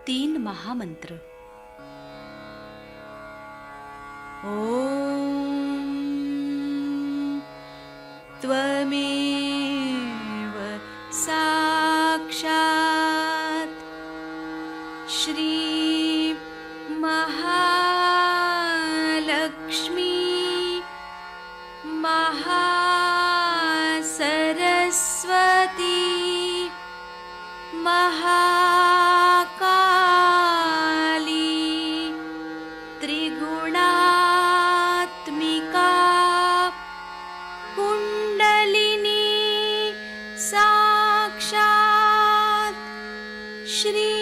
3 महामंत्र। ॐ त्वमेव साक्षात् श्री महालक्ष्मी महासरस्वती महाकाली त्रिगुणात्मिका कुण्डलिनी साक्षात् श्री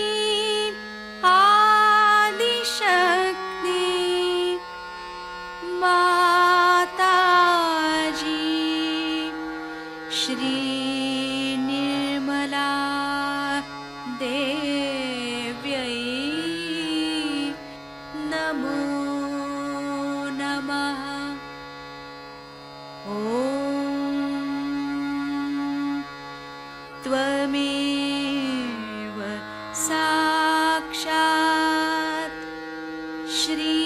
आदिशक्ति माताजी श्री निर्मला देव्यै नमो नमः। ॐ त्वमेव साक्षात् श्री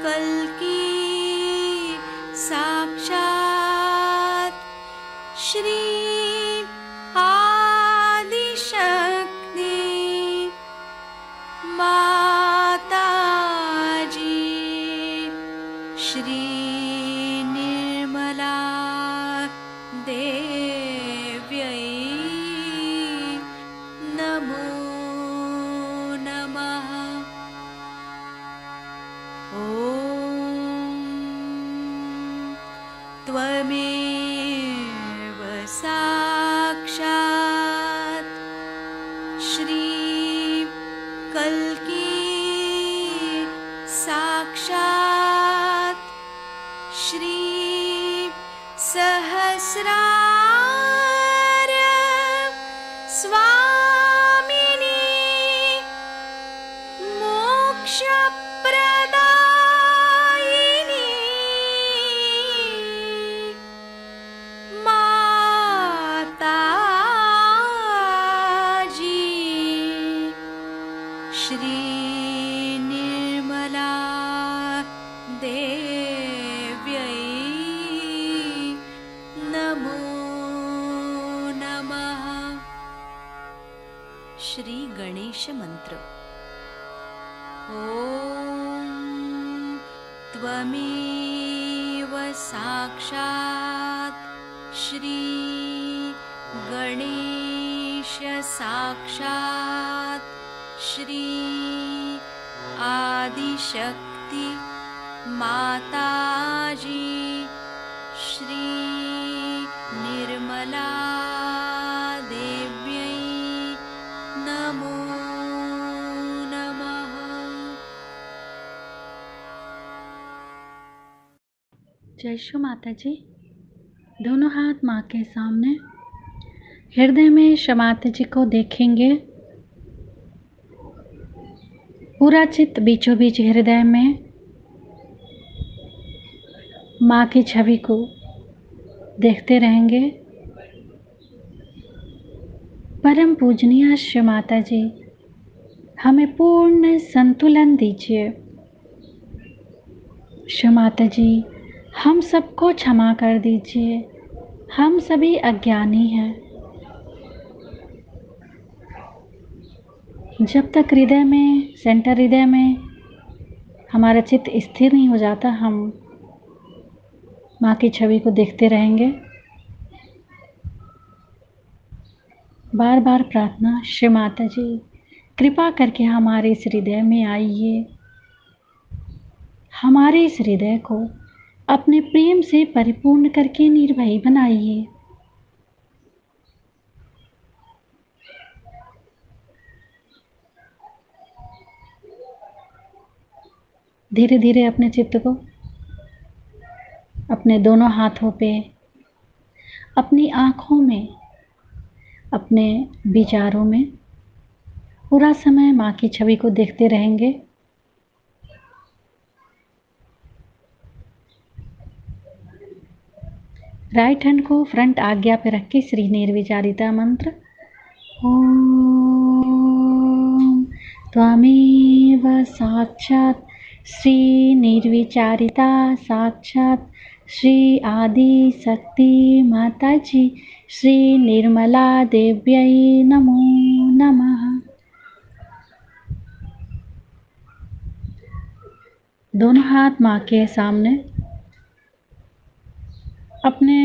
कल्की साक्षात् श्री आदिशक्ति माताजी श्री निर्मला देव्यै नमो नमः। ॐ त्वमेव साक्षात् श्री कल्की साक्षात् श्री सहस्रार स्वामिनी मोक्षप्रदायिनी माताजी श्री निर्मला देव्यै नमो नमः। श्री गणेश मंत्र। ॐ त्वमेव साक्षात् श्री गणेश साक्षात् श्री आदिशक्ति माताजी श्री निर्मला देव्यै नमो नमः। जय श्री माता जी। दोनों हाथ माँ के सामने, हृदय में श्री माता जी को देखेंगे। पूरा चित्त बीचों बीच हृदय में माँ की छवि को देखते रहेंगे। परम पूजनीय श्री माता जी, हमें पूर्ण संतुलन दीजिए। श्री माता जी, हम सबको क्षमा कर दीजिए, हम सभी अज्ञानी हैं। जब तक हृदय में, सेंटर हृदय में हमारा चित्त स्थिर नहीं हो जाता, हम माँ की छवि को देखते रहेंगे। बार बार प्रार्थना, श्री माता जी कृपा करके हमारे इस हृदय में आइए, हमारे इस हृदय को अपने प्रेम से परिपूर्ण करके निर्भय बनाइए। धीरे धीरे अपने चित्त को अपने दोनों हाथों पे, अपनी आँखों में, अपने विचारों में पूरा समय माँ की छवि को देखते रहेंगे। राइट हैंड को फ्रंट आज्ञा पे रख के श्री निर्विचारिता मंत्र ओम त्वमेव साक्षात् श्री निर्विचारिता साक्षात् श्री आदि शक्ति माताजी श्री निर्मला देव्यै नमो नमः। दोनों हाथ माँ के सामने अपने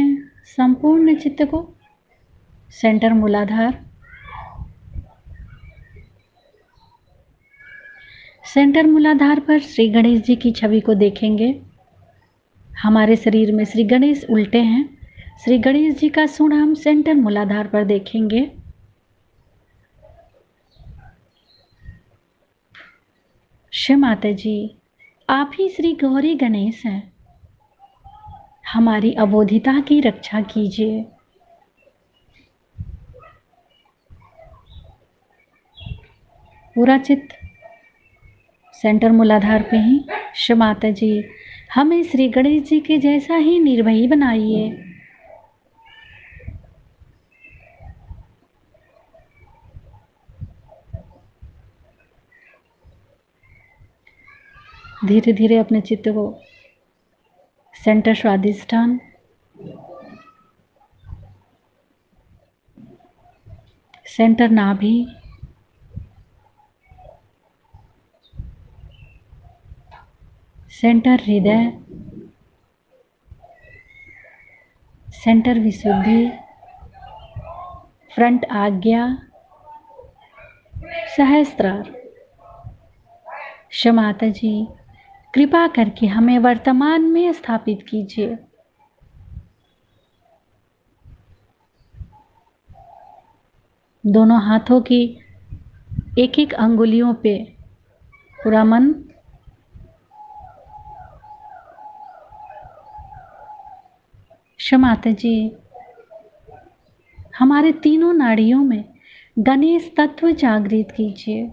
संपूर्ण चित्त को सेंटर मूलाधार, सेंटर मूलाधार पर श्री गणेश जी की छवि को देखेंगे। हमारे शरीर में श्री गणेश उल्टे हैं। श्री गणेश जी का सूंड हम सेंटर मूलाधार पर देखेंगे। शिव माता जी, आप ही श्री गौरी गणेश हैं। हमारी अबोधिता की रक्षा कीजिए। पूरा चित्त सेंटर मूलाधार पे ही। शिव माता जी, हमें श्री गणेश जी के जैसा ही निर्भयी बनाइए। धीरे धीरे अपने चित्त को सेंटर स्वादिष्ठान, सेंटर नाभि, सेंटर हृदय, सेंटर विशुद्धि, फ्रंट आज्ञा, सहस्त्रार। शिव माता जी, कृपा करके हमें वर्तमान में स्थापित कीजिए। दोनों हाथों की एक एक अंगुलियों पे पूरा मन शिव माता जी, हमारे तीनों नाड़ियों में गणेश तत्व जागृत कीजिए।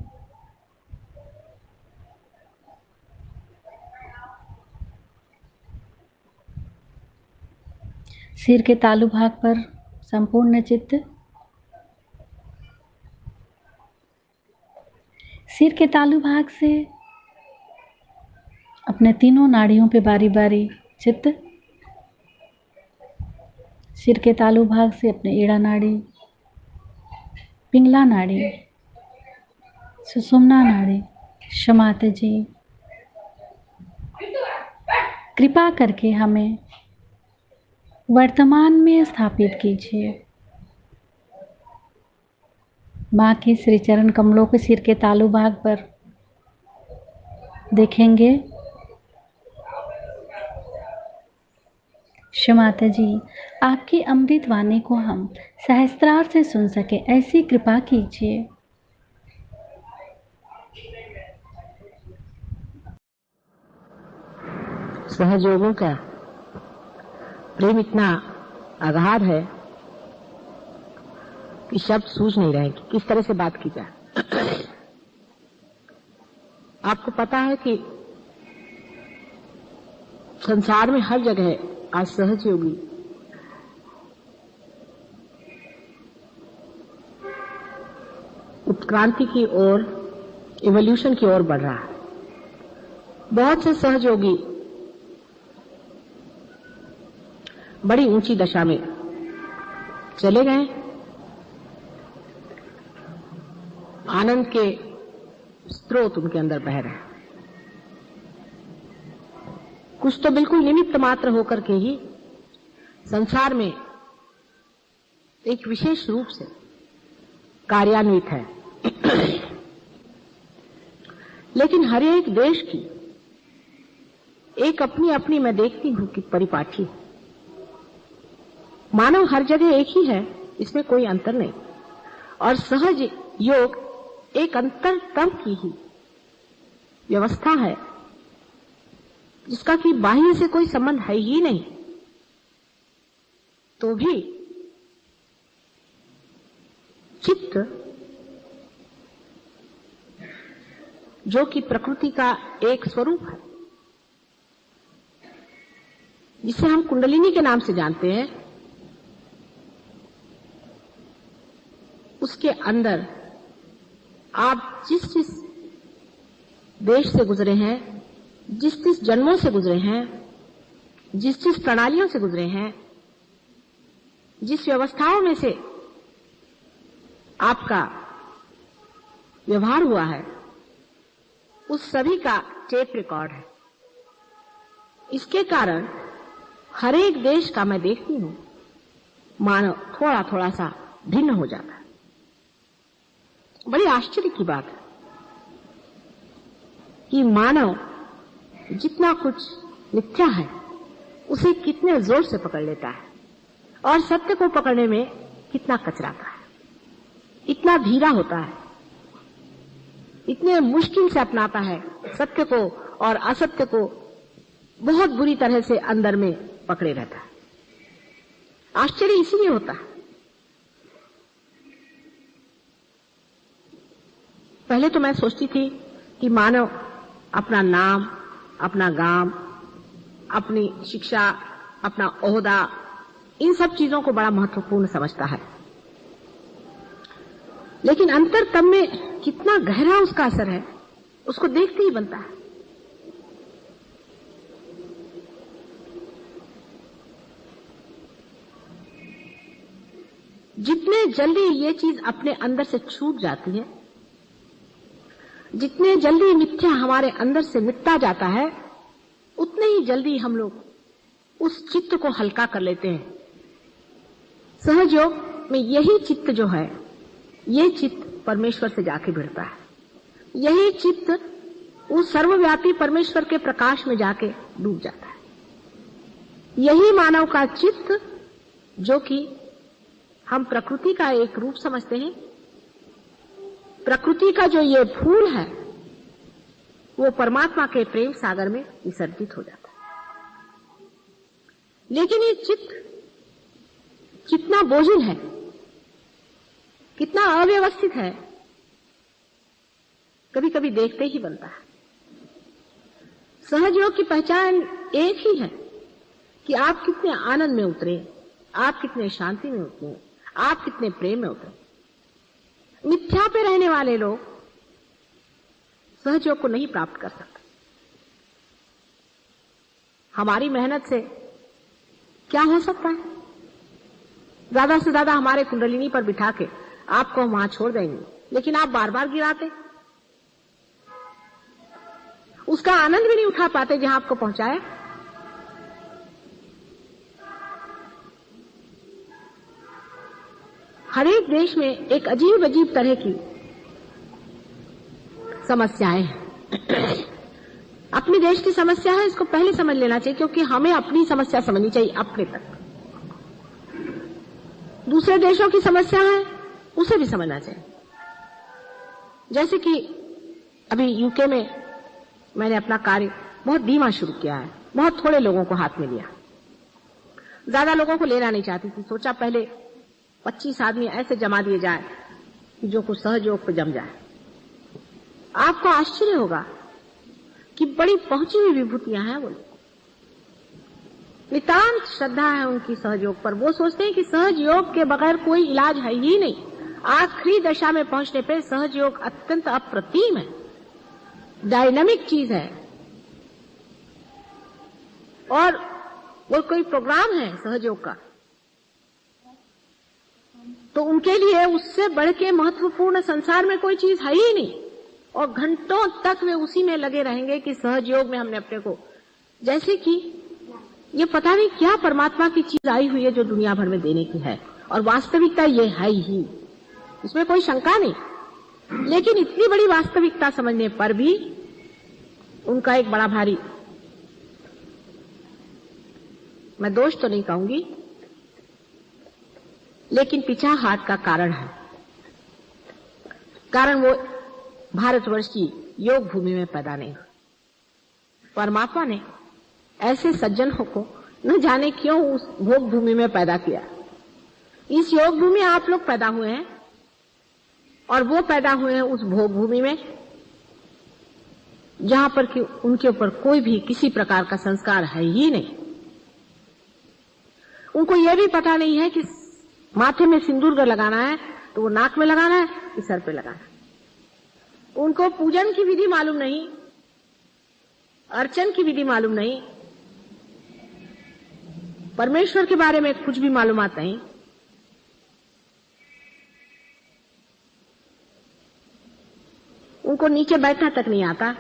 सिर के तालु भाग पर संपूर्ण चित्त, सिर के तालु भाग से अपने तीनों नाड़ियों पे बारी बारी चित्त, सिर के तालु भाग से अपने एड़ा नाड़ी, पिंगला नाड़ी, सुषुम्ना नाड़ी। शिव माता जी, कृपा करके हमें वर्तमान में स्थापित कीजिए। माँ के श्री चरण कमलों के सिर के तालु भाग पर देखेंगे। शिव माता जी, आपकी अमृत वाणी को हम सहस्त्रार से सुन सके, ऐसी कृपा कीजिए। सहयोगों का प्रेम इतना आधार है कि शब्द सूझ नहीं रहे कि किस तरह से बात की जाए। आपको पता है कि संसार में हर जगह आज सहयोगी उत्क्रांति की ओर, इवोल्यूशन की ओर बढ़ रहा है। बहुत से सहयोगी बड़ी ऊंची दशा में चले गए, आनंद के स्रोत उनके अंदर बह रहे हैं। कुछ तो बिल्कुल निमित्त मात्र होकर के ही संसार में एक विशेष रूप से कार्यान्वित है। लेकिन हर एक देश की एक अपनी अपनी, मैं देखती हूं कि परिपाठी। मानव हर जगह एक ही है, इसमें कोई अंतर नहीं। और सहज योग एक अंतरतम की ही व्यवस्था है, जिसका कि बाह्य से कोई संबंध है ही नहीं। तो भी चित्त, जो कि प्रकृति का एक स्वरूप है, जिसे हम कुंडलिनी के नाम से जानते हैं, उसके अंदर आप जिस जिस देश से गुजरे हैं, जिस जन्मों से गुजरे हैं, जिस प्रणालियों से गुजरे हैं, जिस व्यवस्थाओं में से आपका व्यवहार हुआ है, उस सभी का टेप रिकॉर्ड है। इसके कारण हर एक देश का मैं देखती हूं मानव थोड़ा थोड़ा सा भिन्न हो जाता है। बड़ी आश्चर्य की बात है कि मानव जितना कुछ मिथ्या है उसे कितने जोर से पकड़ लेता है और सत्य को पकड़ने में कितना कचराता है, इतना धीरा होता है, इतने मुश्किल से अपनाता है सत्य को और असत्य को बहुत बुरी तरह से अंदर में पकड़े रहता है। आश्चर्य इसीलिए होता है। पहले तो मैं सोचती थी कि मानव अपना नाम, अपना गांव, अपनी शिक्षा, अपना ओहदा, इन सब चीजों को बड़ा महत्वपूर्ण समझता है, लेकिन अंतरतम में कितना गहरा उसका असर है उसको देखते ही बनता है। जितने जल्दी ये चीज अपने अंदर से छूट जाती है, जितने जल्दी मिथ्या हमारे अंदर से मिटता जाता है, उतने ही जल्दी हम लोग उस चित्त को हल्का कर लेते हैं। सहज योग में यही चित्त जो है, ये चित्त परमेश्वर से जाके भिड़ता है। यही चित्त उस सर्वव्यापी परमेश्वर के प्रकाश में जाके डूब जाता है। यही मानव का चित्त, जो कि हम प्रकृति का एक रूप समझते हैं, प्रकृति का जो ये फूल है, वो परमात्मा के प्रेम सागर में विसर्जित हो जाता है। लेकिन ये चित्त कितना बोझिल है, कितना अव्यवस्थित है, कभी कभी देखते ही बनता है। सहज योग की पहचान एक ही है कि आप कितने आनंद में उतरे, आप कितने शांति में उतरे, आप कितने प्रेम में उतरे। मिथ्या पे रहने वाले लोग सहज योग को नहीं प्राप्त कर सकते। हमारी मेहनत से क्या हो सकता है? ज्यादा से ज्यादा हमारे कुंडलिनी पर बिठा के आपको वहां छोड़ देंगे, लेकिन आप बार बार गिराते, उसका आनंद भी नहीं उठा पाते जहां आपको पहुंचाया। हर एक देश में एक अजीब अजीब तरह की समस्याएं हैं। अपने देश की समस्या है, इसको पहले समझ लेना चाहिए, क्योंकि हमें अपनी समस्या समझनी चाहिए अपने तक। दूसरे देशों की समस्या है, उसे भी समझना चाहिए। जैसे कि अभी यूके में मैंने अपना कार्य बहुत धीमा शुरू किया है, बहुत थोड़े लोगों को हाथ में लिया, ज्यादा लोगों को लेना नहीं चाहती थी। सोचा पहले 25 आदमी ऐसे जमा दिए जाए कि जो कुछ सहज योग पे जम जाए। आपको आश्चर्य होगा कि बड़ी पहुंची हुई विभूतियां हैं, वो नितांत श्रद्धा है उनकी सहज योग पर। वो सोचते हैं कि सहज योग के बगैर कोई इलाज है ही नहीं। आखिरी दशा में पहुंचने पे सहज योग अत्यंत अप्रतिम है, डायनामिक चीज है, और वो कोई प्रोग्राम है सहज योग का, तो उनके लिए उससे बढ़ के महत्वपूर्ण संसार में कोई चीज है ही नहीं। और घंटों तक वे उसी में लगे रहेंगे कि सहज योग में हमने अपने को, जैसे कि ये पता नहीं क्या परमात्मा की चीज आई हुई है जो दुनिया भर में देने की है, और वास्तविकता ये है ही, इसमें कोई शंका नहीं। लेकिन इतनी बड़ी वास्तविकता समझने पर भी उनका एक बड़ा भारी, मैं दोष तो नहीं कहूंगी, लेकिन पिछाहाट का कारण है। कारण वो भारतवर्ष की योग भूमि में पैदा नहीं हुआ। परमात्मा ने ऐसे सज्जनों को न जाने क्यों उस भोग भूमि में पैदा किया। इस योग भूमि में आप लोग पैदा हुए हैं, और वो पैदा हुए हैं उस भोग भूमि में जहां पर कि उनके ऊपर कोई भी किसी प्रकार का संस्कार है ही नहीं। उनको यह भी पता नहीं है कि माथे में सिंदूर लगाना है तो वो नाक में लगाना है कि सर पे लगाना है। उनको पूजन की विधि मालूम नहीं अर्चन की विधि मालूम नहीं, परमेश्वर के बारे में कुछ भी मालूमात नहीं, उनको नीचे बैठना तक नहीं आता,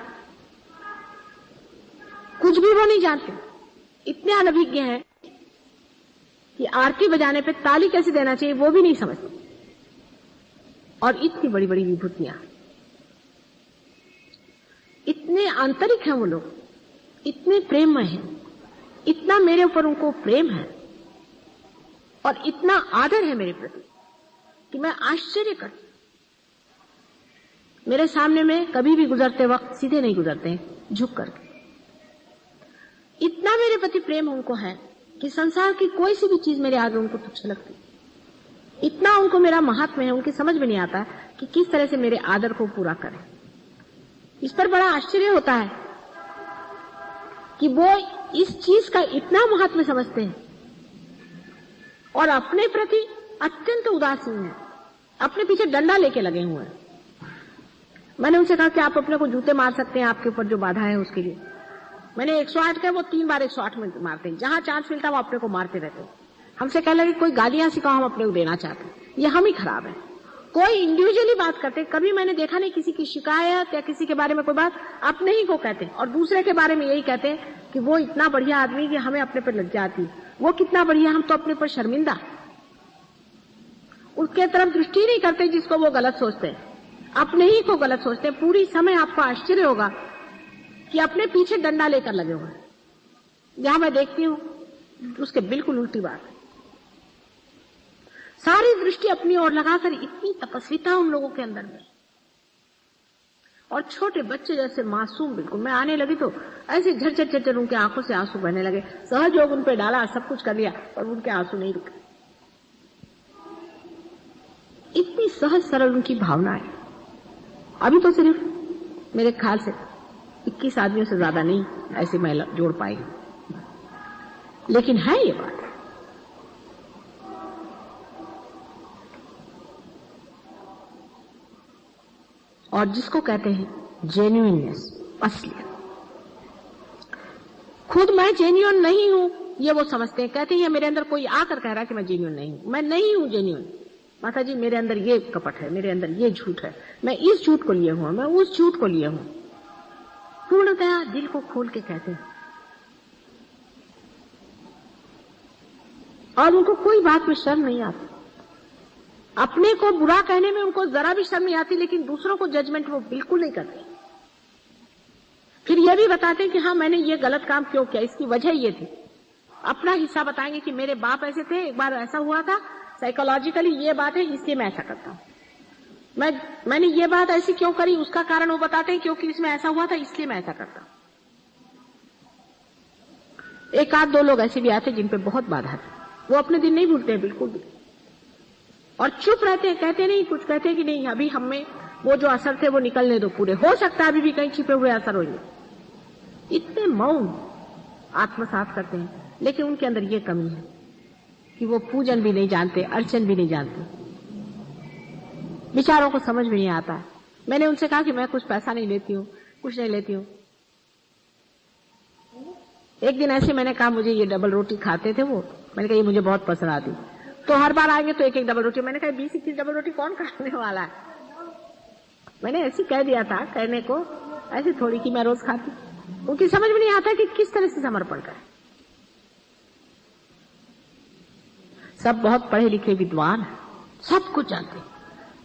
कुछ भी वो नहीं जानते, इतने अनभिज्ञ हैं कि आरती बजाने पे ताली कैसे देना चाहिए वो भी नहीं समझते। और इतनी बड़ी बड़ी विभूतियां, इतने आंतरिक हैं वो लोग, इतने प्रेममय हैं, इतना मेरे ऊपर उनको प्रेम है और इतना आदर है मेरे प्रति कि मैं आश्चर्य करती। मेरे सामने में कभी भी गुजरते वक्त सीधे नहीं गुजरते, झुक करके। इतना मेरे प्रति प्रेम उनको है कि संसार की कोई सी भी चीज मेरे आगे उनको तुच्छ लगती। इतना उनको मेरा महात्म्य है, उनकी समझ में नहीं आता कि किस तरह से मेरे आदर को पूरा करें। इस पर बड़ा आश्चर्य होता है कि वो इस चीज का इतना महात्म्य समझते हैं और अपने प्रति अत्यंत उदासीन है, अपने पीछे डंडा लेके लगे हुए हैं। मैंने उनसे कहा कि आप अपने को जूते मार सकते हैं, आपके ऊपर जो बाधा है उसके लिए। मैंने 108 कहा, वो 3 बार 108 में मारते हैं, जहां चांस मिलता वो अपने को मारते रहते हैं। हमसे कह लगे कोई गालियां सिखाओ, हम अपने को देना चाहते हैं। ये हम ही खराब है। कोई इंडिविजुअली बात करते, कभी मैंने देखा नहीं किसी की शिकायत या किसी के बारे में कोई बात अपने ही को कहते और दूसरे के बारे में यही कहते कि वो इतना बढ़िया आदमी कि हमें अपने पर लज्जा आती, वो कितना बढ़िया, हम तो अपने पर शर्मिंदा। उसके तरफ दृष्टि नहीं करते जिसको वो गलत सोचते हैं, अपने ही को गलत सोचते हैं। पूरी समय आपको आश्चर्य होगा कि अपने पीछे डंडा लेकर लगे हुए हैं। जहां मैं देखती हूं उसके बिल्कुल उल्टी बात है। सारी दृष्टि अपनी ओर लगाकर, इतनी तपस्विता उन लोगों के अंदर में, और छोटे बच्चे जैसे मासूम बिल्कुल। मैं आने लगी तो ऐसे झरझर झरझर उनके आंखों से आंसू बहने लगे। सहयोग उन पे डाला, सब कुछ कर लिया, पर उनके आंसू नहीं रुके। इतनी सहज सरल उनकी भावना है। अभी तो सिर्फ मेरे ख्याल से 21 आदमियों से ज्यादा नहीं ऐसी महिला जोड़ पाएगी, लेकिन है ये बात। और जिसको कहते हैं जेन्युइननेस, असलियत। खुद मैं जेन्युइन नहीं हूं ये वो समझते हैं, कहते हैं मेरे अंदर कोई आकर कह रहा है कि मैं जेन्युइन नहीं हूं। मैं नहीं हूं जेन्युइन। माता जी, मेरे अंदर ये कपट है, मेरे अंदर ये झूठ है, मैं इस झूठ को लिए हूं, मैं उस झूठ को लिए हूं। पूर्णतया दिल को खोल के कहते हैं और उनको कोई बात में शर्म नहीं आती। अपने को बुरा कहने में उनको जरा भी शर्म नहीं आती, लेकिन दूसरों को जजमेंट वो बिल्कुल नहीं करते। फिर ये भी बताते हैं कि हाँ, मैंने ये गलत काम क्यों किया, इसकी वजह ये थी। अपना हिस्सा बताएंगे कि मेरे बाप ऐसे थे, एक बार ऐसा हुआ था, साइकोलॉजिकली ये बात है, इसलिए मैं ऐसा करता हूं। मैंने ये बात ऐसी क्यों करी, उसका कारण वो बताते हैं, क्योंकि इसमें ऐसा हुआ था, इसलिए मैं ऐसा करता हूं। एक आध दो लोग ऐसे भी आते जिन पे बहुत बाधा थी, वो अपने दिन नहीं भूलते हैं बिल्कुल भी, और चुप रहते हैं, कहते नहीं कुछ, कहते हैं कि नहीं, अभी हमें वो जो असर थे वो निकलने दो पूरे, हो सकता है अभी भी कहीं छिपे हुए असर हो जाए। इतने मौन आत्मसात करते हैं, लेकिन उनके अंदर ये कमी है कि वो पूजन भी नहीं जानते, अर्चन भी नहीं जानते, विचारों को समझ में नहीं आता है। मैंने उनसे कहा कि मैं कुछ पैसा नहीं लेती हूँ, कुछ नहीं लेती हूँ। एक दिन ऐसे मैंने कहा, मुझे ये डबल रोटी खाते थे वो, मैंने कहा ये मुझे बहुत पसंद आती, तो हर बार आएंगे तो एक एक डबल रोटी। मैंने कहा 20-21 डबल रोटी कौन खाने वाला है। मैंने ऐसे कह दिया था, कहने को ऐसे थोड़ी कि मैं रोज खाती। उनकी समझ में नहीं आता कि किस तरह से समर्पण करें। सब बहुत पढ़े लिखे विद्वान हैं, सब कुछ जानते हैं,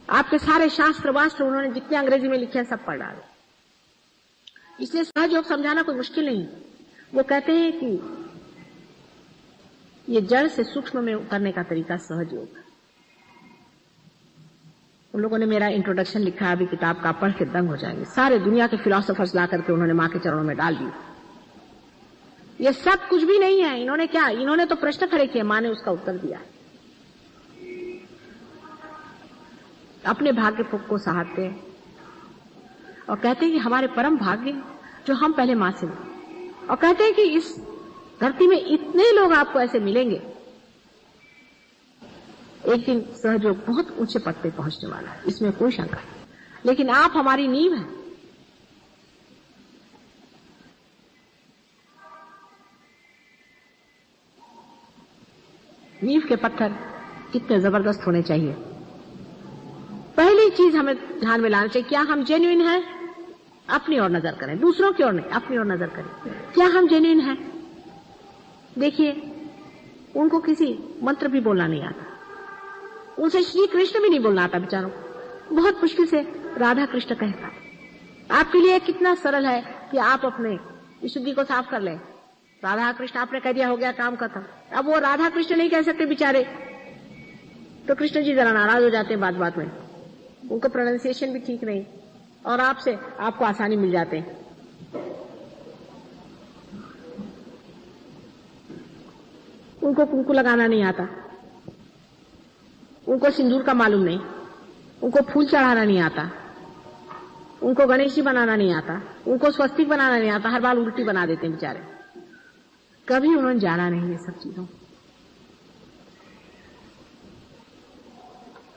आपके सारे शास्त्र वास्त्र उन्होंने जितने अंग्रेजी में लिखे हैं सब पढ़ डाले, इसलिए सहयोग समझाना कोई मुश्किल नहीं। वो कहते हैं कि ये जड़ से सूक्ष्म में उतरने का तरीका सहयोग है। उन लोगों ने मेरा इंट्रोडक्शन लिखा है, अभी किताब का पढ़ के दंग हो जाएंगे। सारे दुनिया के फिलोसोफर्स ला करके उन्होंने मां के चरणों में डाल दिए। ये सब कुछ भी नहीं है। इन्होंने क्या, इन्होंने तो प्रश्न खड़े किए, मां ने उसका उत्तर दिया। अपने भाग्य को सहारते हैं और कहते हैं कि हमारे परम भाग्य जो हम पहले मां से मिले, और कहते हैं कि इस धरती में इतने लोग आपको ऐसे मिलेंगे, एक दिन सहयोग बहुत ऊंचे पद पे पहुंचने वाला है, इसमें कोई शंका नहीं। लेकिन आप हमारी नींव है, नींव के पत्थर कितने जबरदस्त होने चाहिए। पहली चीज हमें ध्यान में लाना चाहिए, क्या हम जेन्युइन हैं? अपनी ओर नजर करें, दूसरों की ओर नहीं, अपनी ओर नजर करें। क्या हम जेन्युइन हैं? देखिए, उनको किसी मंत्र भी बोलना नहीं आता, उनसे श्री कृष्ण भी नहीं बोलना आता बेचारों, बहुत मुश्किल से राधा कृष्ण कहता। आपके लिए कितना सरल है कि आप अपने विशुद्धि को साफ कर लें। राधा कृष्ण आपने कह दिया, हो गया काम खत्म। अब वो राधा कृष्ण नहीं कह सकते बेचारे, तो कृष्ण जी जरा नाराज हो जाते हैं बात बात में, उनको प्रोनाउंसिएशन भी ठीक नहीं, और आपको आसानी मिल जाते हैं। उनको कुंकू लगाना नहीं आता, उनको सिंदूर का मालूम नहीं, उनको फूल चढ़ाना नहीं आता, उनको गणेश जी बनाना नहीं आता, उनको स्वस्तिक बनाना नहीं आता, हर बार उल्टी बना देते हैं बेचारे। कभी उन्होंने जाना नहीं ये सब चीजों।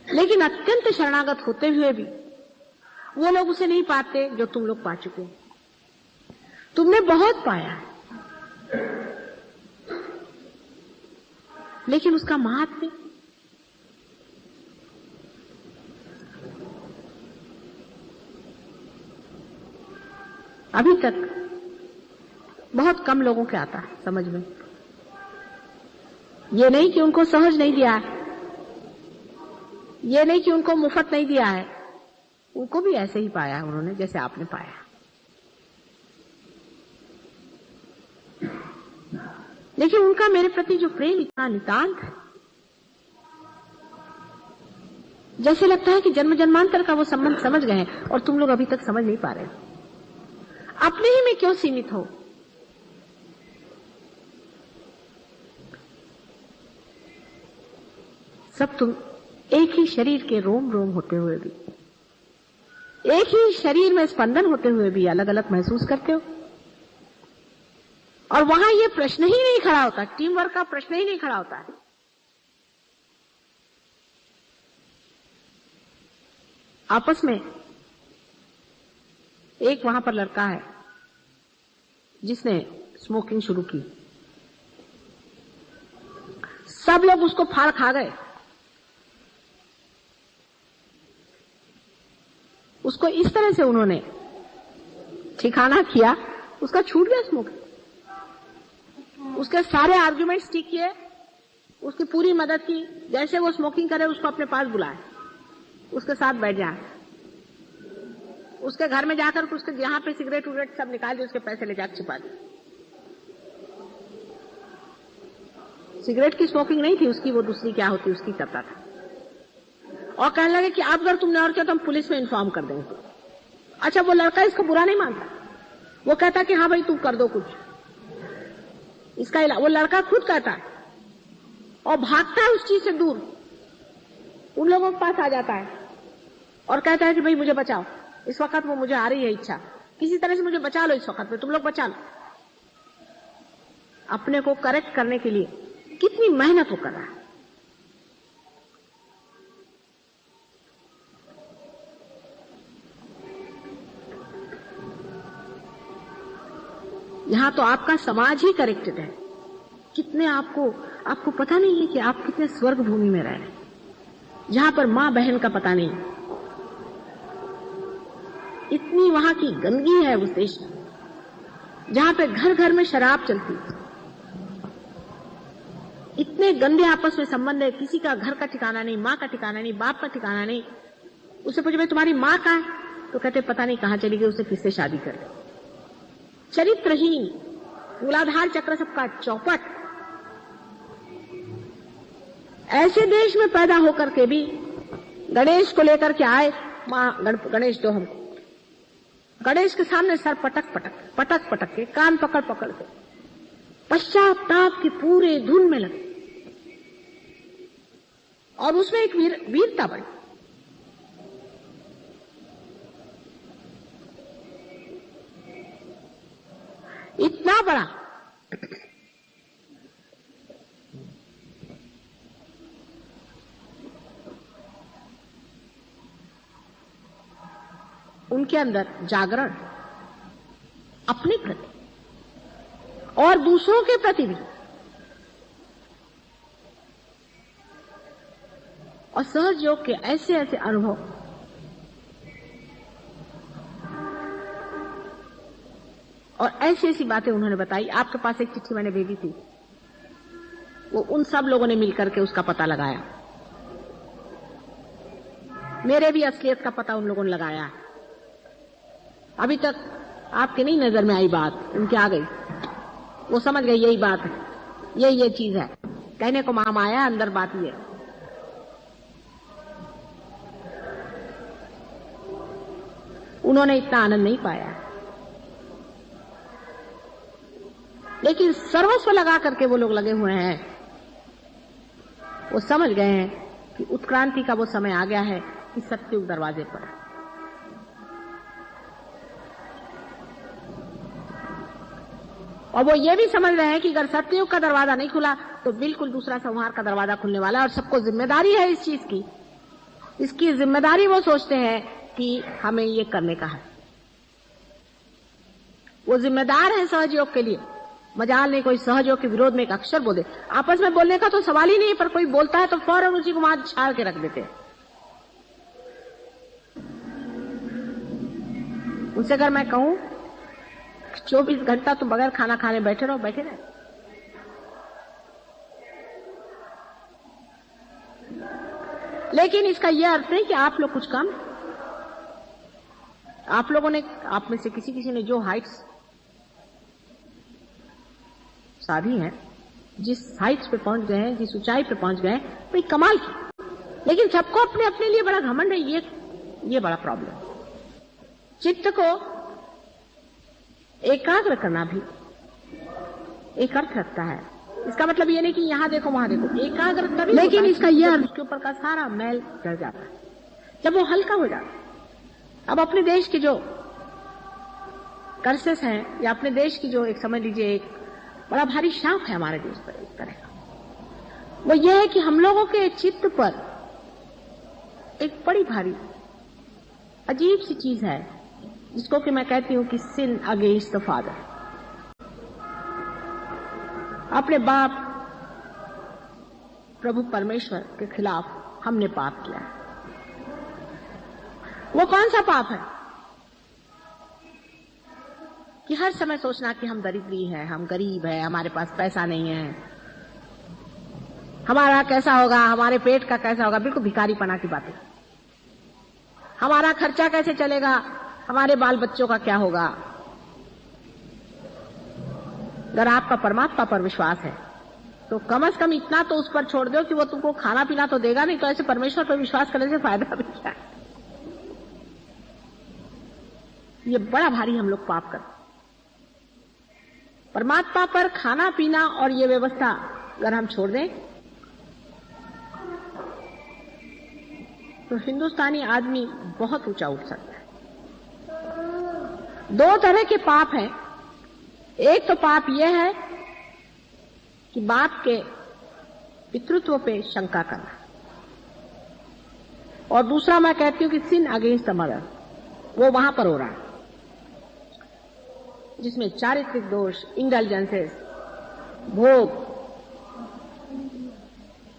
लेकिन अत्यंत शरणागत होते हुए भी वो लोग उसे नहीं पाते जो तुम लोग पा चुके हो। तुमने बहुत पाया है, लेकिन उसका महात्म्य अभी तक बहुत कम लोगों के आता है समझ में। ये नहीं कि उनको सहज नहीं दिया है, ये नहीं कि उनको मुफ्त नहीं दिया है, उनको भी ऐसे ही पाया है उन्होंने जैसे आपने पाया। लेकिन उनका मेरे प्रति जो प्रेम इतना नितांत है, जैसे लगता है कि जन्म जन्मांतर का वो संबंध समझ गए हैं और तुम लोग अभी तक समझ नहीं पा रहे। अपने ही में क्यों सीमित हो? सब तुम एक ही शरीर के रोम रोम होते हुए भी, एक ही शरीर में स्पंदन होते हुए भी अलग अलग महसूस करते हो। और वहां ये प्रश्न ही नहीं खड़ा होता, टीम वर्क का प्रश्न ही नहीं खड़ा होता है। आपस में एक वहां पर लड़का है जिसने स्मोकिंग शुरू की, सब लोग उसको फाड़ खा गए। उसको इस तरह से उन्होंने ठिकाना किया, उसका छूट गया स्मोकिंग। उसके सारे आर्ग्यूमेंट्स ठीक किए, उसकी पूरी मदद की, जैसे वो स्मोकिंग करे उसको अपने पास बुलाए, उसके साथ बैठ जाए, उसके घर में जाकर उसके जहां पे सिगरेट उगरेट सब निकाल दिए, उसके पैसे ले जाकर छिपा दिए। सिगरेट की स्मोकिंग नहीं थी उसकी, वो दूसरी क्या होती उसकी करता था। और कहने लगे कि आप अगर तुमने और किया तो हम पुलिस में इन्फॉर्म कर देंगे। अच्छा, वो लड़का इसको बुरा नहीं मानता, वो कहता कि हाँ भाई तुम कर दो कुछ इसका इलाज। वो लड़का खुद कहता है और भागता है उस चीज से दूर, उन लोगों के पास आ जाता है और कहता है कि भाई मुझे बचाओ, इस वक्त वो मुझे आ रही है इच्छा, किसी तरह से मुझे बचा लो, इस वक्त में तुम लोग बचा लो। अपने को करेक्ट करने के लिए कितनी मेहनत वो कर रहा है। यहां तो आपका समाज ही करेक्टेड है। कितने आपको पता नहीं है कि आप कितने स्वर्ग भूमि में रह रहे हैं, जहां पर मां बहन का पता नहीं। इतनी वहां की गंदगी है उस देश में, जहां पे घर घर में शराब चलती है। इतने गंदे आपस में संबंध है, किसी का घर का ठिकाना नहीं, मां का ठिकाना नहीं, बाप का ठिकाना नहीं। उससे पूछे भाई तुम्हारी मां कहाँ है, तो कहते पता नहीं कहां चली गई, उसे किससे शादी कर ली। चरित्रहीन, मूलाधार चक्र सबका चौपट। ऐसे देश में पैदा होकर के भी गणेश को लेकर के आए, मां गणेश दो हमको। गणेश के सामने सर पटक पटक के, कान पकड़ पकड़ के, पश्चाताप की पूरे धुन में लगे। और उसमें एक वीरता बनी। इतना बड़ा उनके अंदर जागरण अपने प्रति और दूसरों के प्रति भी। और सहज योग के ऐसे ऐसे अनुभव, और ऐसी ऐसी बातें उन्होंने बताई। आपके पास एक चिट्ठी मैंने भेजी थी, वो उन सब लोगों ने मिलकर के उसका पता लगाया। मेरे भी असलियत का पता उन लोगों ने लगाया। अभी तक आपके नहीं नजर में आई बात, उनके आ गई। वो समझ गए यही बात है, ये चीज है। कहने को महामाया, अंदर बात ये। उन्होंने इतना आनंद नहीं पाया, लेकिन सर्वस्व लगा करके वो लोग लगे हुए हैं। वो समझ गए हैं कि उत्क्रांति का वो समय आ गया है कि सत्युग दरवाजे पर है। और वो ये भी समझ रहे हैं कि अगर सत्युग का दरवाजा नहीं खुला तो बिल्कुल दूसरा संहार का दरवाजा खुलने वाला है, और सबको जिम्मेदारी है इस चीज की। इसकी जिम्मेदारी वो सोचते हैं कि हमें ये करने का है। वो जिम्मेदार है सहयोग के लिए। मजाल नहीं कोई सहयोग के विरोध में एक अक्षर बोले। आपस में बोलने का तो सवाल ही नहीं, पर कोई बोलता है तो फौरन उसी को वहां छाड़ के रख देते हैं। उनसे अगर मैं कहूं 24 घंटा तुम बगैर खाना खाने बैठे रहो, बैठे रहे। लेकिन इसका यह अर्थ नहीं कि आप लोग कुछ कम। आप लोगों ने, आप में से किसी ने जो हाइट्स साधी हैं, जिस हाइट्स पे पहुंच गए हैं, जिस ऊंचाई पे पहुंच गए हैं, भाई कमाल की। लेकिन सबको अपने अपने लिए बड़ा घमंड है, ये बड़ा प्रॉब्लम। चित्त को एकाग्र करना भी एक अर्थ रखता है। इसका मतलब ये नहीं कि यहां देखो वहां देखो, एकाग्र तभी। लेकिन इसका यह अर्थ उसके ऊपर का सारा मैल चढ़ जाता है, जब वो हल्का हो जाता है। अब अपने देश के जो कर्सेस हैं, या अपने देश की जो एक समझ लीजिए एक बड़ा भारी शाप है हमारे देश पर एक तरह का, वो ये है कि हम लोगों के चित्त पर एक बड़ी भारी अजीब सी चीज है, जिसको कि मैं कहती हूं कि सिन अगेंस्ट द फादर। अपने बाप प्रभु परमेश्वर के खिलाफ हमने पाप किया। वो कौन सा पाप है कि हर समय सोचना कि हम दरिद्री है, हम गरीब है, हमारे पास पैसा नहीं है, हमारा कैसा होगा, हमारे पेट का कैसा होगा। बिल्कुल भिखारीपना की बातें। हमारा खर्चा कैसे चलेगा, हमारे बाल बच्चों का क्या होगा। अगर आपका परमात्मा पर विश्वास है तो कम से कम इतना तो उस पर छोड़ दो कि वो तुमको खाना पीना तो देगा नहीं, तो ऐसे परमेश्वर पर विश्वास करने से फायदा भी क्या है। ये बड़ा भारी हम लोग पाप करते। परमात्मा पर खाना पीना और ये व्यवस्था अगर हम छोड़ दें तो हिंदुस्तानी आदमी बहुत ऊंचा उठ सकता है। दो तरह के पाप हैं। एक तो पाप यह है कि बाप के पितृत्व पे शंका करना, और दूसरा मैं कहती हूं कि सिन अगेंस्ट द मदर, वो वहां पर हो रहा है, जिसमें चारित्रिक दोष, इंडल्जेंसेस, भोग,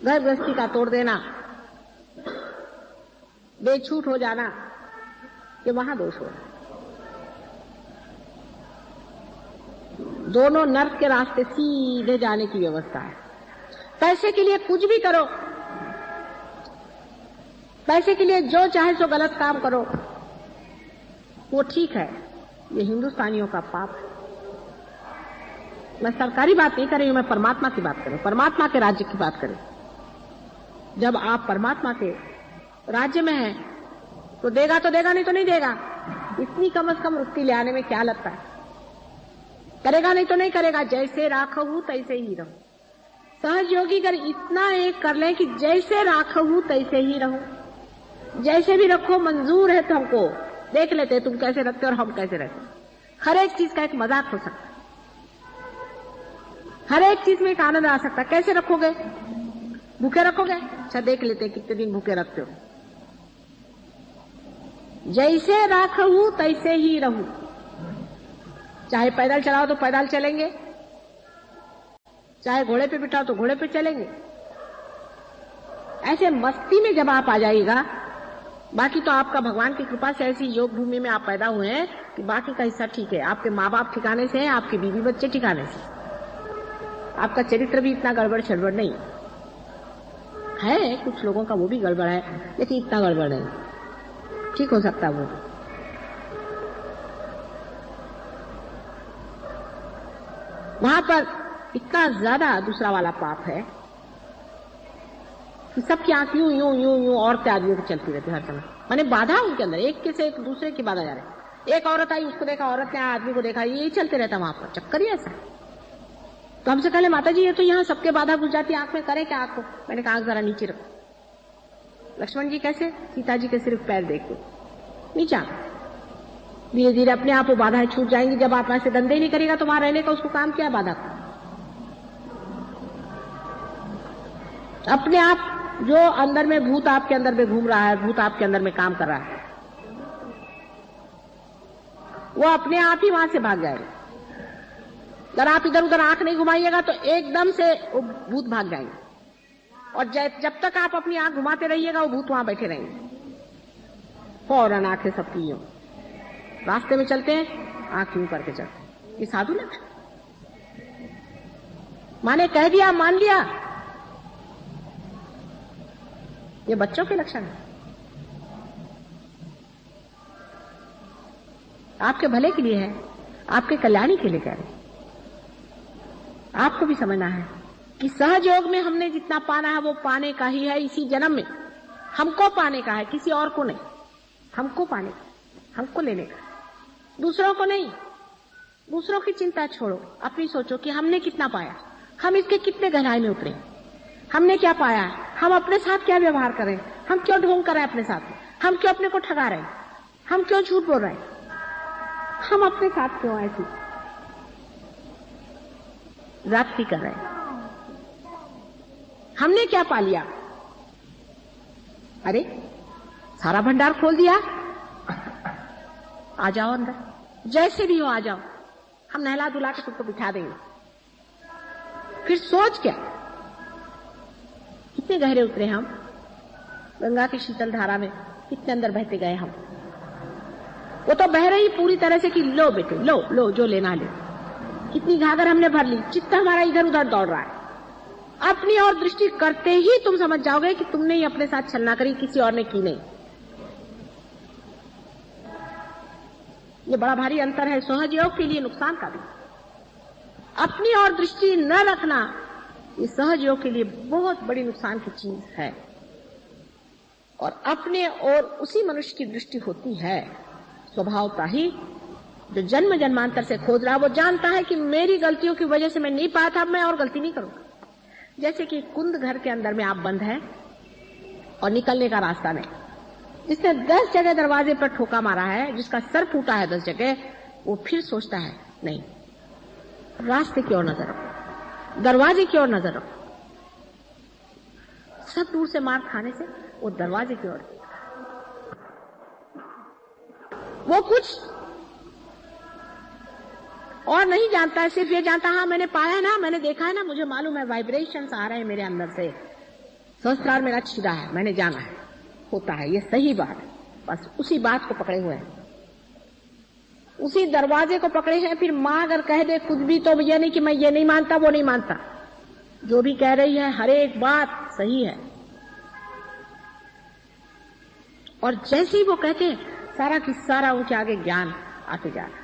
घर गृहस्थी का तोड़ देना, बेछूट हो जाना, ये वहां दोष हो रहा है। दोनों नर्क के रास्ते सीधे जाने की व्यवस्था है। पैसे के लिए कुछ भी करो, पैसे के लिए जो चाहे सो गलत काम करो, वो ठीक है। ये हिंदुस्तानियों का पाप है। मैं सरकारी बात नहीं कर रही हूं, मैं परमात्मा की बात करूं, परमात्मा के राज्य की बात करें। जब आप परमात्मा के राज्य में हैं तो देगा, नहीं तो नहीं देगा। इतनी कम से कम रुक्ति ले आने में क्या लगता है। करेगा नहीं तो नहीं करेगा, जैसे राखहू तैसे ही रहो। सहज योगी अगर इतना एक कर लें कि जैसे राखहू तैसे ही रहो, जैसे भी रखो मंजूर है, तो हमको देख लेते तुम कैसे रखते और हम कैसे रहते। हर एक चीज का एक मजाक हो सकता है, हर एक चीज में एक आनंद आ सकता है। कैसे रखोगे, भूखे रखोगे, अच्छा देख लेते कितने दिन भूखे रखते हो। जैसे राखहू तैसे ही रहूं। चाहे पैदल चलाओ तो पैदल चलेंगे, चाहे घोड़े पे बिठाओ तो घोड़े पे चलेंगे, ऐसे मस्ती में जब आप आ जाइएगा, बाकी तो आपका भगवान की कृपा से ऐसी योग भूमि में आप पैदा हुए हैं कि बाकी का हिस्सा ठीक है। आपके माँ बाप ठिकाने से हैं, आपके बीवी बच्चे ठिकाने से, आपका चरित्र भी इतना गड़बड़ छड़बड़ नहीं है। कुछ लोगों का वो भी गड़बड़ है, लेकिन इतना गड़बड़ नहीं, ठीक हो सकता वो। वहां पर इतना ज्यादा दूसरा वाला पाप है कि सबकी आंख यूं यूं यूं यूं औरतें आदमियों की चलती रहती है हर समय, माने बाधा उनके अंदर, एक के से एक दूसरे की बाधा जा रहे हैं। एक औरत आई, उसको देखा, औरत ने आदमी को देखा, यही चलते रहता वहां पर, चक्कर ही ऐसा। तो हमसे कहले माता जी ये तो यहाँ सबके बाधा घुस जाती है आंख में, करे क्या आंख को? मैंने कहा आंख जरा नीचे रखो। लक्ष्मण जी कैसे? सीता जी के सिर्फ पैर देख के नीचा, धीरे धीरे अपने आप वो बाधाएं छूट जाएंगी। जब आप ऐसे धंधे ही नहीं करेगा तो वहां रहने का उसको काम क्या है? बाधा का। अपने आप जो अंदर में भूत आपके अंदर में घूम रहा है, भूत आपके अंदर में काम कर रहा है, वो अपने आप ही वहां से भाग जाएगा। अगर आप इधर उधर आंख नहीं घुमाइएगा तो एकदम से वो भूत भाग जाएंगे, और जब तक आप अपनी आंख घुमाते रहिएगा वो भूत वहां बैठे रहेंगे। फौरन आंखें सबकी यूं, रास्ते में चलते हैं आंख यूं करके चलते। ये साधु लक्षण, माने कह दिया मान लिया, ये बच्चों के लक्षण है। आपके भले के लिए है, आपके कल्याणी के लिए कह रहे। आपको भी समझना है कि सहज योग में हमने जितना पाना है वो पाने का ही है इसी जन्म में। हमको पाने का है, किसी और को नहीं। हमको पाने का, हमको लेने का, दूसरों को नहीं। दूसरों की चिंता छोड़ो, अपनी सोचो कि हमने कितना पाया, हम इसके कितने गहराई में उतरे, हमने क्या पाया, हम अपने साथ क्या व्यवहार करें, हम क्यों ढोंग कर रहे हैं अपने साथ, हम क्यों अपने को ठगा रहे हैं, हम क्यों झूठ बोल रहे हैं, हम अपने साथ क्यों ऐसी जाति कर रहे हैं, हमने क्या पा लिया। अरे सारा भंडार खोल दिया, आ जाओ अंदर, जैसे भी हो आ जाओ, हम नहला धुला के तुमको बिठा देंगे। फिर सोच क्या, कितने गहरे उतरे हम, गंगा की शीतल धारा में कितने अंदर बहते गए हम। वो तो बह रही पूरी तरह से कि लो बेटे लो लो जो लेना ले, कितनी घाघर हमने भर ली, चित्त हमारा इधर उधर दौड़ रहा है। अपनी और दृष्टि करते ही तुम समझ जाओगे कि तुमने ही अपने साथ छलना करी, किसी और ने की नहीं। ये बड़ा भारी अंतर है, सहज योग के लिए नुकसान का भी। अपनी और दृष्टि न रखना ये सहज योग के लिए बहुत बड़ी नुकसान की चीज है। और अपने और उसी मनुष्य की दृष्टि होती है स्वभावता ही, जो जन्म जन्मांतर से खोज रहा, वो जानता है कि मेरी गलतियों की वजह से मैं नहीं पाया था, मैं और गलती नहीं करूंगा। जैसे कि कुंद घर के अंदर में आप बंद हैं और निकलने का रास्ता नहीं, जिसने 10 जगह दरवाजे पर ठोका मारा है, जिसका सर फूटा है 10 जगह, वो फिर सोचता है नहीं, रास्ते की ओर नजर रखो, दरवाजे की ओर नजर रखो। सब दूर से मार खाने से वो दरवाजे की ओर, वो कुछ और नहीं जानता है, सिर्फ ये जानता है हाँ मैंने पाया है ना, मैंने देखा है ना, मुझे मालूम है वाइब्रेशंस आ रहे हैं मेरे अंदर से, सहस्त्रार मेरा छिदा है, मैंने जाना है, होता है, ये सही बात है। बस उसी बात को पकड़े हुए हैं, उसी दरवाजे को पकड़े हैं। फिर माँ अगर कह दे कुछ भी तो ये नहीं कि मैं ये नहीं मानता वो नहीं मानता, जो भी कह रही है हर एक बात सही है। और जैसे ही वो कहते हैं सारा की सारा उनके आगे ज्ञान आते जा रहा है।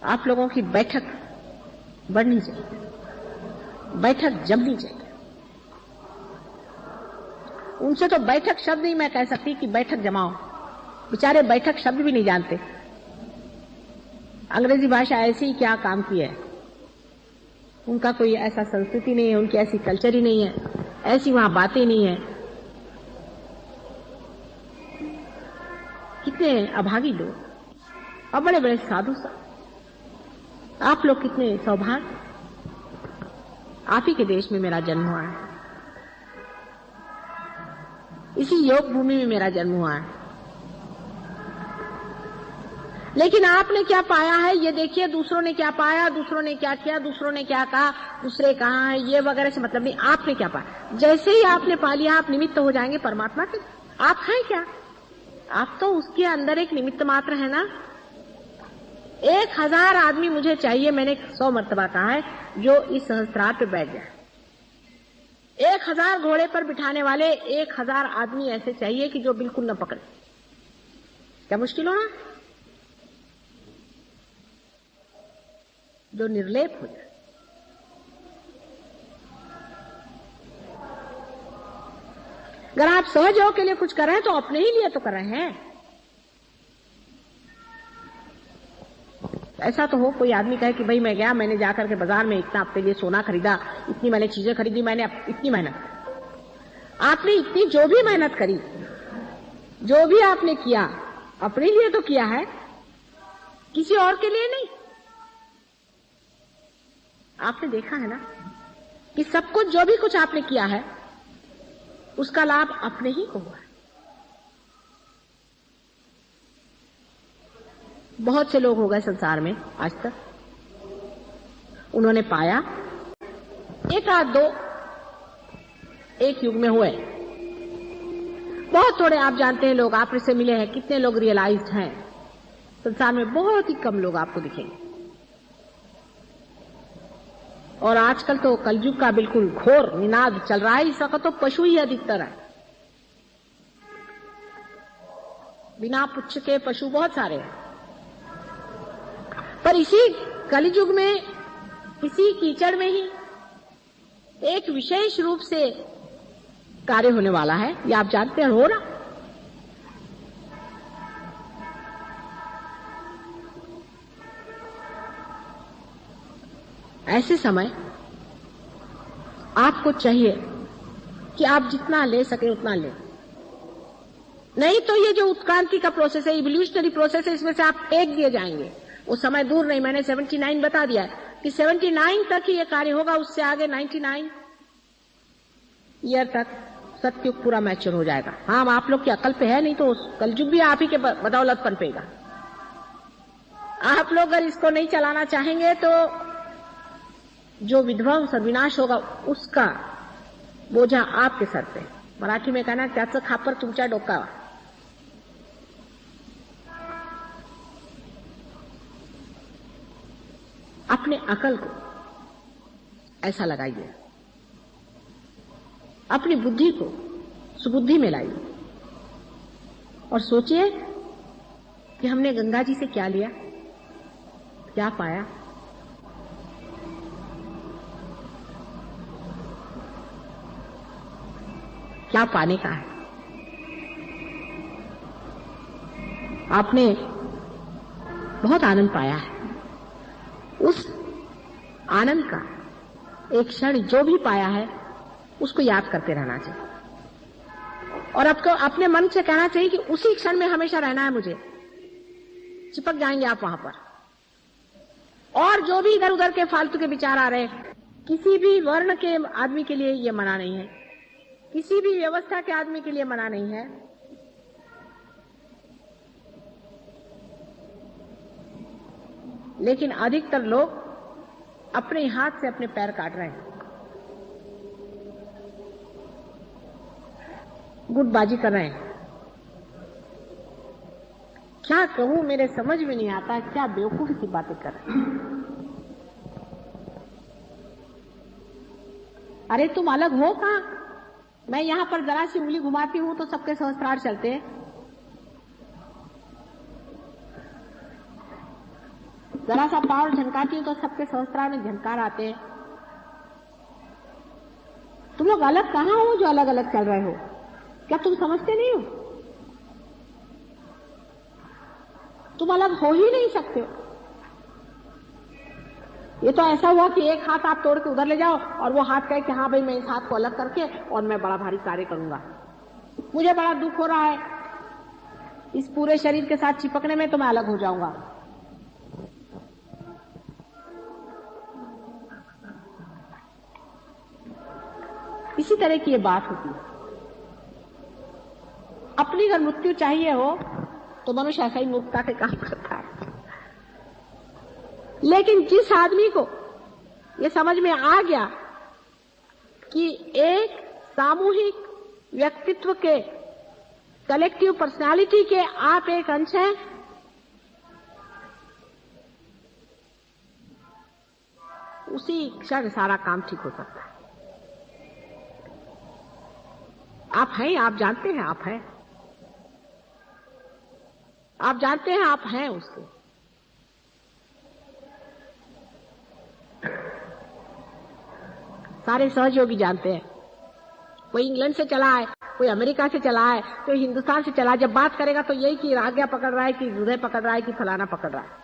आप लोगों की बैठक बढ़नी चाहिए, बैठक जमनी चाहिए। उनसे तो बैठक शब्द ही मैं कह सकती कि बैठक जमाओ, बेचारे बैठक शब्द भी नहीं जानते। अंग्रेजी भाषा ऐसी ही क्या काम की है, उनका कोई ऐसा संस्कृति नहीं है, उनकी ऐसी कल्चर ही नहीं है, ऐसी वहां बातें नहीं है। कितने अभागी लोग और बड़े बड़े साधु। आप लोग कितने सौभाग्य, आप ही के देश में मेरा जन्म हुआ है, इसी योग भूमि में मेरा जन्म हुआ है। लेकिन आपने क्या पाया है ये देखिए, दूसरों ने क्या पाया, दूसरों ने क्या किया, दूसरों ने क्या कहा, दूसरे कहाँ है, ये वगैरह से मतलब नहीं। आपने क्या पाया, जैसे ही आपने पा लिया आप निमित्त हो जाएंगे परमात्मा के। आप हैं क्या, आप तो उसके अंदर एक निमित्त मात्र है ना। 1000 आदमी मुझे चाहिए, मैंने 100 मर्तबा कहा है, जो इस सहस्त्रार पे बैठ जाए। 1000 घोड़े पर बिठाने वाले 1000 आदमी ऐसे चाहिए कि जो बिल्कुल न पकड़े। क्या मुश्किल होना, जो निर्लेप हो जाए। अगर आप सहयोग के लिए कुछ कर रहे हैं तो अपने ही लिए तो कर रहे हैं। ऐसा तो हो कोई आदमी कहे कि भाई मैं गया, मैंने जाकर के बाजार में इतना अपने लिए सोना खरीदा, इतनी मैंने चीजें खरीदी, मैंने इतनी मेहनत। आपने इतनी जो भी मेहनत करी, जो भी आपने किया, अपने लिए तो किया है, किसी और के लिए नहीं। आपने देखा है ना कि सब कुछ जो भी कुछ आपने किया है उसका लाभ अपने ही को हुआ है। बहुत से लोग हो गए संसार में आज तक, उन्होंने पाया, एक आध दो एक युग में हुए, बहुत थोड़े आप जानते हैं लोग आप से मिले हैं। कितने लोग रियलाइज्ड हैं संसार में, बहुत ही कम लोग आपको दिखेंगे। और आजकल तो कलयुग का बिल्कुल घोर निनाद चल रहा है। इस वक्त तो पशु ही अधिकतर है, बिना पुच्छ के पशु बहुत सारे हैं। पर इसी कलयुग में, इसी कीचड़ में ही एक विशेष रूप से कार्य होने वाला है, ये आप जानते हैं, हो रहा। ऐसे समय आपको चाहिए कि आप जितना ले सके उतना ले, नहीं तो ये जो उत्क्रांति का प्रोसेस है, इवोल्यूशनरी प्रोसेस है, इसमें से आप फेंक दिए जाएंगे। वो समय दूर नहीं, मैंने 79 बता दिया कि 79 तक ही ये कार्य होगा, उससे आगे 99 ईयर तक सत्युग पूरा मैच्योर हो जाएगा। हाँ, आप लोग की अकल पे है, नहीं तो कलयुग भी आप ही के बदौलत पनपेगा। आप लोग अगर इसको नहीं चलाना चाहेंगे तो जो विध्वंस और विनाश होगा उसका बोझा आपके सर पे। मराठी में कहना, त्याचं खापर तुमच्या डोकावर। अपने अकल को ऐसा लगाइए, अपनी बुद्धि को सुबुद्धि में लाइए और सोचिए कि हमने गंगा जी से क्या लिया, क्या पाया। क्या पाने का है। आपने बहुत आनंद पाया है, उस आनंद का एक क्षण जो भी पाया है उसको याद करते रहना चाहिए और आपको अपने मन से कहना चाहिए कि उसी क्षण में हमेशा रहना है मुझे। चिपक जाएंगे आप वहां पर। और जो भी इधर उधर के फालतू के विचार आ रहे, किसी भी वर्ण के आदमी के लिए ये मना नहीं है, किसी भी व्यवस्था के आदमी के लिए मना नहीं है। लेकिन अधिकतर लोग अपने हाथ से अपने पैर काट रहे हैं, गुटबाजी कर रहे हैं। क्या कहूं, मेरे समझ में नहीं आता, क्या बेवकूफी की बातें कर रहे हैं। अरे तुम अलग हो कहां? मैं यहां पर जरा सी उंगली घुमाती हूं तो सबके सहस्त्रार चलते हैं। जरा सा पावर झनकाती हूं तो सबके सहस्त्रार में झनकार आते हैं। तुम लोग अलग कहां हो जो अलग अलग चल रहे हो? क्या तुम समझते नहीं हो? तुम अलग हो ही नहीं सकते हो। ये तो ऐसा हुआ कि एक हाथ आप तोड़ के उधर ले जाओ और वो हाथ कहे कि हाँ भाई मैं इस हाथ को अलग करके और मैं बड़ा भारी कार्य करूंगा। मुझे बड़ा दुख हो रहा है इस पूरे शरीर के साथ चिपकने में, तो मैं अलग हो जाऊंगा। इसी तरह की ये बात होती है। अपनी अगर मृत्यु चाहिए हो तो मनुष्य ऐसा ही मूर्खता के काम करता है। लेकिन जिस आदमी को ये समझ में आ गया कि एक सामूहिक व्यक्तित्व के, कलेक्टिव पर्सनालिटी के आप एक अंश हैं, उसी क्षण सारा काम ठीक हो सकता है। आप हैं, आप जानते हैं आप हैं, आप जानते हैं आप हैं उसके। सारे सहयोगी जानते हैं। कोई इंग्लैंड से चला है, कोई अमेरिका से चला है, कोई हिंदुस्तान से चला है, जब बात करेगा तो यही कि आज्ञा पकड़ रहा है, कि हृदय पकड़ रहा है, कि फलाना पकड़ रहा है।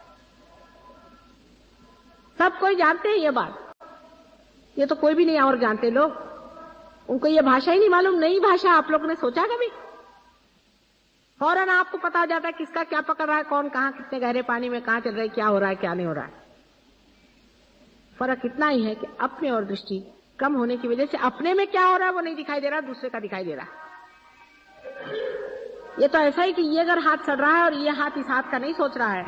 सब कोई जानते हैं ये बात। ये तो कोई भी नहीं और जानते लोग, उनको ये भाषा ही नहीं मालूम। नई भाषा आप लोगों ने सोचा कभी? फौरन आपको पता हो जाता है किसका क्या पकड़ रहा है, कौन कहां कितने गहरे पानी में कहां चल रहा है, क्या हो रहा है क्या नहीं हो रहा है। फर्क इतना ही है कि अपने और दृष्टि कम होने की वजह से अपने में क्या हो रहा है वो नहीं दिखाई दे रहा, दूसरे का दिखाई दे रहा है। ये तो ऐसा ही कि ये अगर हाथ सड़ रहा है और ये हाथ इस हाथ का नहीं सोच रहा है,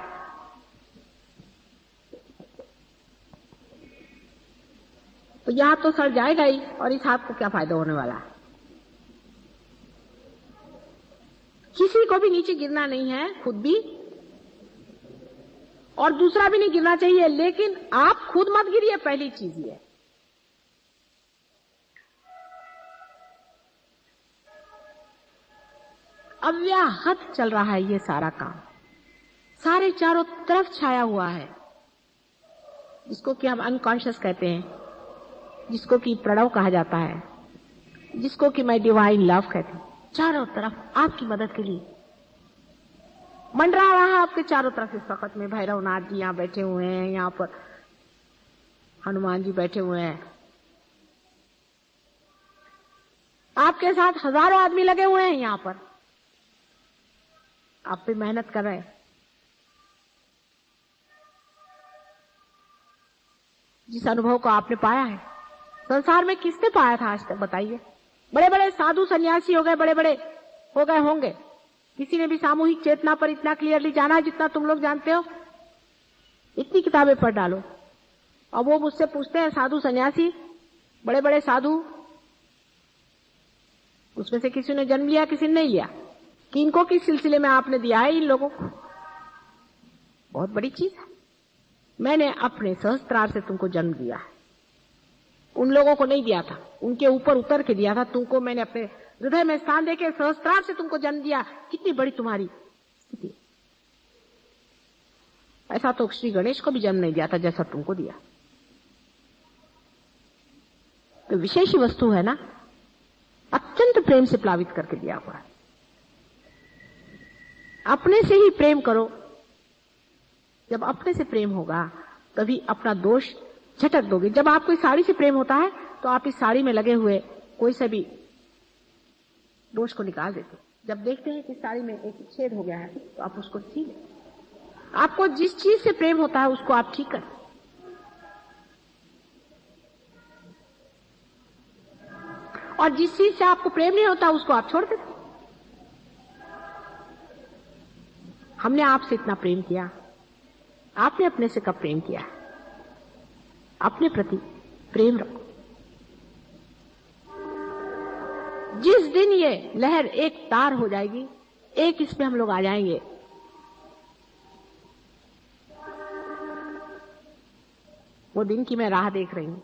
तो यह हाथ तो सड़ जाएगा ही, और इस हाथ को क्या फायदा होने वाला है। किसी को भी नीचे गिरना नहीं है, खुद भी और दूसरा भी नहीं गिरना चाहिए, लेकिन आप खुद मत गिरिए, पहली चीज ये। अव्याहत चल रहा है ये सारा काम, सारे चारों तरफ छाया हुआ है, जिसको कि हम अनकॉन्शियस कहते हैं, जिसको कि प्रणव कहा जाता है, जिसको कि मैं डिवाइन लव कहती हूँ। चारों तरफ आपकी मदद के लिए मंडरा रहा है, आपके चारों तरफ इस वक्त में भैरवनाथ जी यहाँ बैठे हुए हैं, यहाँ पर हनुमान जी बैठे हुए हैं, आपके साथ हजारों आदमी लगे हुए हैं यहाँ पर, आप पे मेहनत कर रहे हैं। जिस अनुभव को आपने पाया है, संसार में किसने पाया था आज तक बताइए? बड़े बड़े साधु सन्यासी हो गए, बड़े बड़े हो गए होंगे, किसी ने भी सामूहिक चेतना पर इतना क्लियरली जाना है जितना तुम लोग जानते हो? इतनी किताबें पढ़ डालो। और वो मुझसे पूछते हैं साधु सन्यासी, बड़े बड़े साधु, उसमें से किसी ने जन्म लिया, किसी ने नहीं लिया, किनको किस सिलसिले में आपने दिया है इन लोगों को? बहुत बड़ी चीज है। मैंने अपने सहस्त्रार से तुमको जन्म दिया है, उन लोगों को नहीं दिया था, उनके ऊपर उतर के दिया था। तुमको मैंने अपने हृदय में स्थान देके सहस्त्रार से तुमको जन्म दिया। कितनी बड़ी तुम्हारी स्थिति। ऐसा तो श्री गणेश को भी जन्म नहीं दिया था जैसा तुमको दिया। तो विशेष वस्तु है ना, अत्यंत प्रेम से प्लावित करके दिया हुआ है। अपने से ही प्रेम करो। जब अपने से प्रेम होगा तभी अपना दोष झटक दोगे। जब आपको इस साड़ी से प्रेम होता है तो आप इस साड़ी में लगे हुए कोई से भी दोष को निकाल देते। जब देखते हैं कि साड़ी में एक छेद हो गया है तो आप उसको ठीक है। आपको जिस चीज से प्रेम होता है उसको आप ठीक करें। और जिस चीज से आपको प्रेम नहीं होता उसको आप छोड़ देते। हमने आपसे इतना प्रेम किया, आपने अपने से कब प्रेम किया? अपने प्रति प्रेम रखो। जिस दिन ये लहर एक तार हो जाएगी, एक इसमें हम लोग आ जाएंगे, वो दिन की मैं राह देख रही हूं।